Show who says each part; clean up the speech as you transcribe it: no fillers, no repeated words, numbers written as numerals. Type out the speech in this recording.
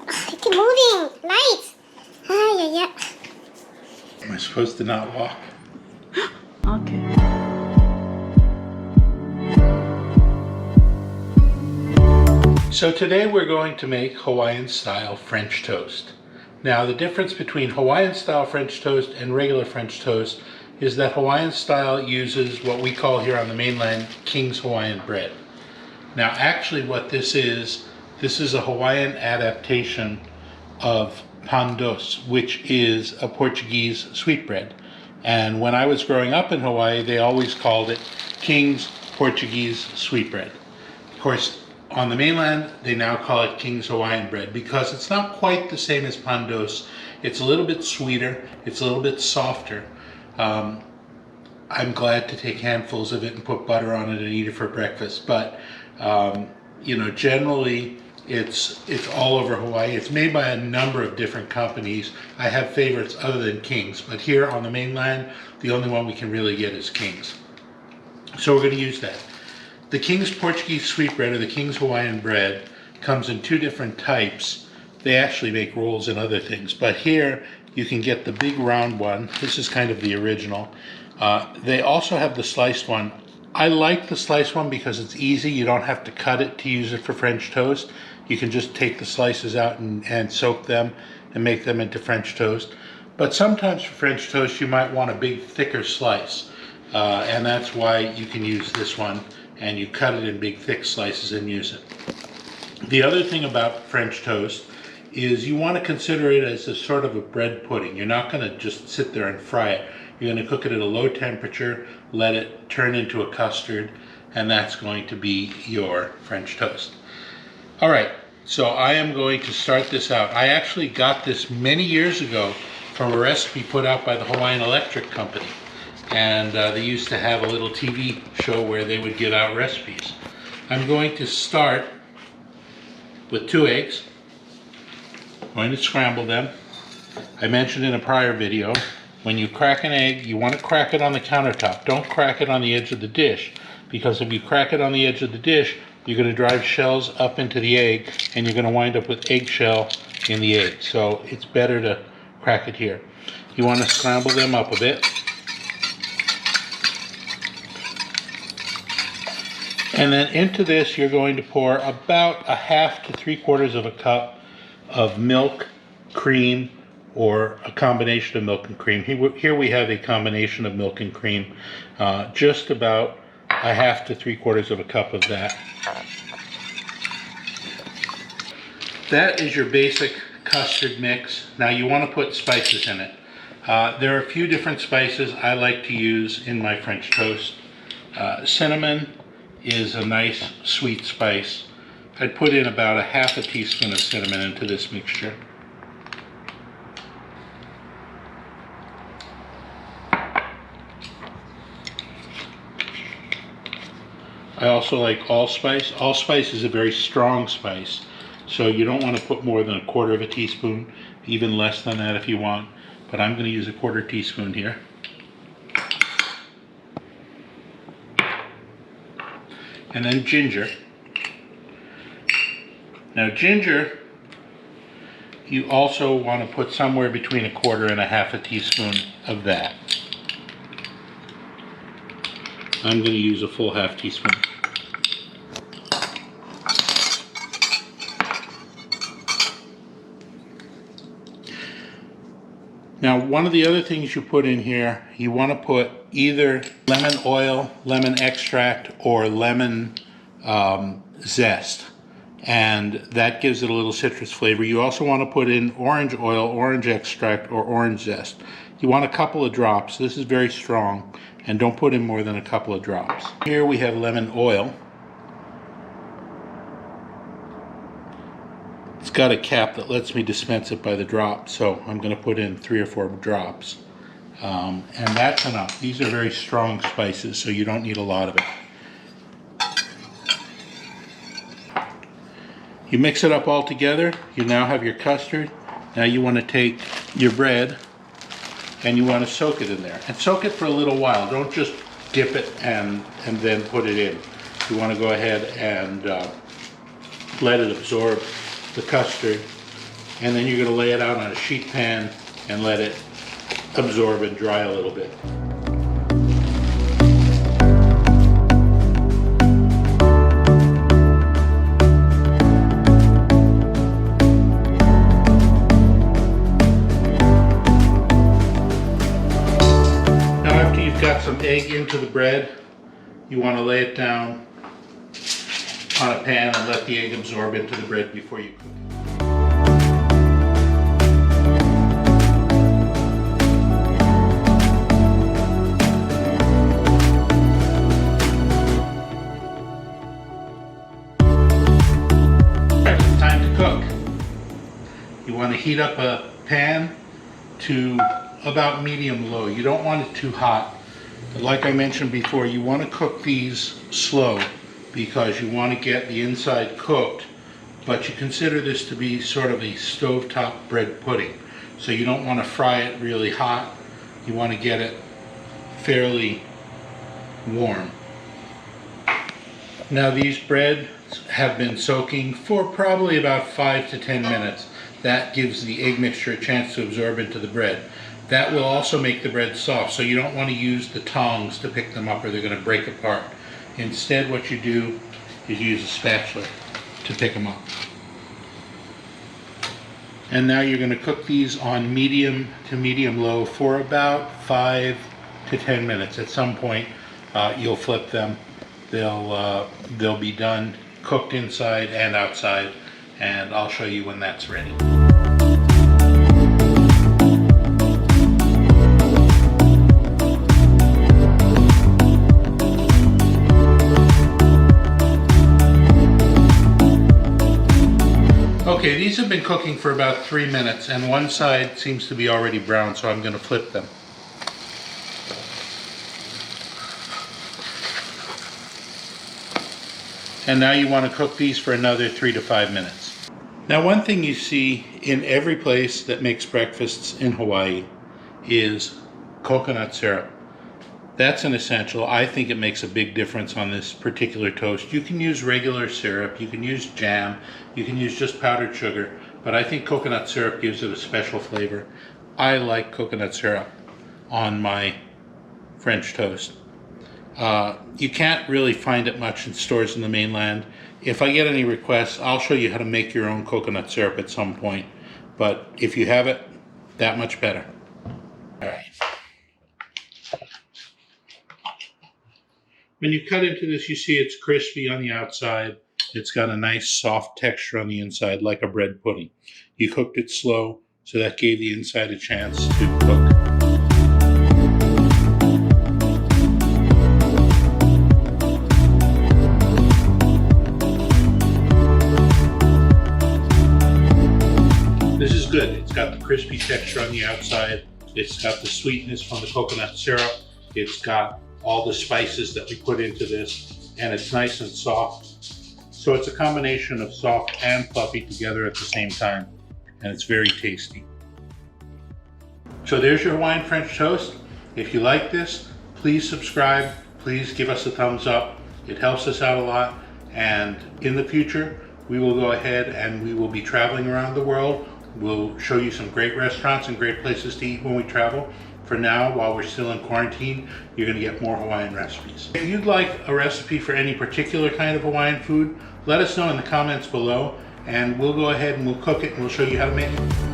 Speaker 1: It's moving. Lights. Ah, yeah, yeah.
Speaker 2: Am I supposed to not walk?
Speaker 3: Okay.
Speaker 2: So today we're going to make Hawaiian-style French toast. Now the difference between Hawaiian-style French toast and regular French toast is that Hawaiian-style uses what we call here on the mainland King's Hawaiian bread. Now actually what this is a Hawaiian adaptation of pan doce, which is a Portuguese sweetbread. And when I was growing up in Hawaii, they always called it King's Portuguese sweetbread. Of course, on the mainland, they now call it King's Hawaiian bread because it's not quite the same as pan doce. It's a little bit sweeter, it's a little bit softer. I'm glad to take handfuls of it and put butter on it and eat it for breakfast, but you know, generally it's all over Hawaii. It's made by a number of different companies. I have favorites other than King's, but here on the mainland, the only one we can really get is King's. So we're going to use that. The King's Portuguese sweetbread or the King's Hawaiian bread comes in two different types. They actually make rolls and other things, but here you can get the big round one. This is kind of the original. They also have the sliced one. I like the sliced one because it's easy. You don't have to cut it to use it for French toast. You can just take the slices out and soak them and make them into French toast. But sometimes for French toast you might want a big thicker slice, and that's why you can use this one, and you cut it in big thick slices and use it. The other thing about French toast is you want to consider it as a sort of a bread pudding. You're not going to just sit there and fry it. You're going to cook it at a low temperature, let it turn into a custard, and that's going to be your French toast. All right, so I am going to start this out. I actually got this many years ago from a recipe put out by the Hawaiian Electric Company. And they used to have a little TV show where they would give out recipes. I'm going to start with 2 eggs. I'm going to scramble them. I mentioned in a prior video, when you crack an egg, you want to crack it on the countertop. Don't crack it on the edge of the dish, because if you crack it on the edge of the dish, you're going to drive shells up into the egg, and you're going to wind up with eggshell in the egg. So it's better to crack it here. You want to scramble them up a bit. And then into this, you're going to pour about 1/2 to 3/4 of a cup of milk, cream, or a combination of milk and cream. Here we have a combination of milk and cream, just about 1/2 to 3/4 of a cup of that. That is your basic custard mix. Now you want to put spices in it. There are a few different spices I like to use in my French toast. Cinnamon is a nice sweet spice. I'd put in about 1/2 teaspoon of cinnamon into this mixture. I also like allspice. Allspice is a very strong spice, so you don't want to put more than 1/4 teaspoon, even less than that if you want, but I'm going to use 1/4 teaspoon here. And then ginger. Now ginger, you also want to put somewhere between 1/4 and 1/2 teaspoon of that. I'm going to use a full 1/2 teaspoon. Now, one of the other things you put in here, you want to put either lemon oil, lemon extract, or lemon zest, and that gives it a little citrus flavor. You also want to put in orange oil, orange extract, or orange zest. You want a couple of drops. This is very strong, and don't put in more than a couple of drops. Here we have lemon oil. It's got a cap that lets me dispense it by the drop, so I'm going to put in 3 or 4 drops. And that's enough. These are very strong spices, so you don't need a lot of it. You mix it up all together. You now have your custard. Now you want to take your bread and you want to soak it in there. And soak it for a little while. Don't just dip it and then put it in. You want to go ahead and let it absorb the custard and then you're going to lay it out on a sheet pan and let it absorb and dry a little bit. Now after you've got some egg into the bread, you want to lay it down on a pan and let the egg absorb into the bread before you cook it. It's time to cook. You want to heat up a pan to about medium low. You don't want it too hot. Like I mentioned before, you want to cook these slow because you want to get the inside cooked, but you consider this to be sort of a stovetop bread pudding. So you don't want to fry it really hot. You want to get it fairly warm. Now these breads have been soaking for probably about 5 to 10 minutes. That gives the egg mixture a chance to absorb into the bread. That will also make the bread soft, so you don't want to use the tongs to pick them up or they're going to break apart. Instead, what you do is use a spatula to pick them up. And now you're going to cook these on medium to medium low for about 5 to 10 minutes. At some point, you'll flip them. They'll be done, cooked inside and outside, and I'll show you when that's ready. Okay, these have been cooking for about 3 minutes and one side seems to be already brown, so I'm going to flip them. And now you want to cook these for another 3 to 5 minutes. Now one thing you see in every place that makes breakfasts in Hawaii is coconut syrup. That's an essential. I think it makes a big difference on this particular toast. You can use regular syrup, you can use jam, you can use just powdered sugar, but I think coconut syrup gives it a special flavor. I like coconut syrup on my French toast. You can't really find it much in stores in the mainland. If I get any requests, I'll show you how to make your own coconut syrup at some point, but if you have it, that much better. All right. When you cut into this, you see it's crispy on the outside. It's got a nice soft texture on the inside, like a bread pudding. You cooked it slow, so that gave the inside a chance to cook. This is good. It's got the crispy texture on the outside. It's got the sweetness from the coconut syrup. It's got all the spices that we put into this, and it's nice and soft. So it's a combination of soft and fluffy together at the same time, and it's very tasty. So there's your Hawaiian French toast. If you like this, please subscribe. Please give us a thumbs up. It helps us out a lot, and in the future, we will go ahead and we will be traveling around the world. We'll show you some great restaurants and great places to eat when we travel. For now, while we're still in quarantine, you're going to get more Hawaiian recipes. If you'd like a recipe for any particular kind of Hawaiian food, let us know in the comments below, and we'll go ahead and we'll cook it and we'll show you how to make it.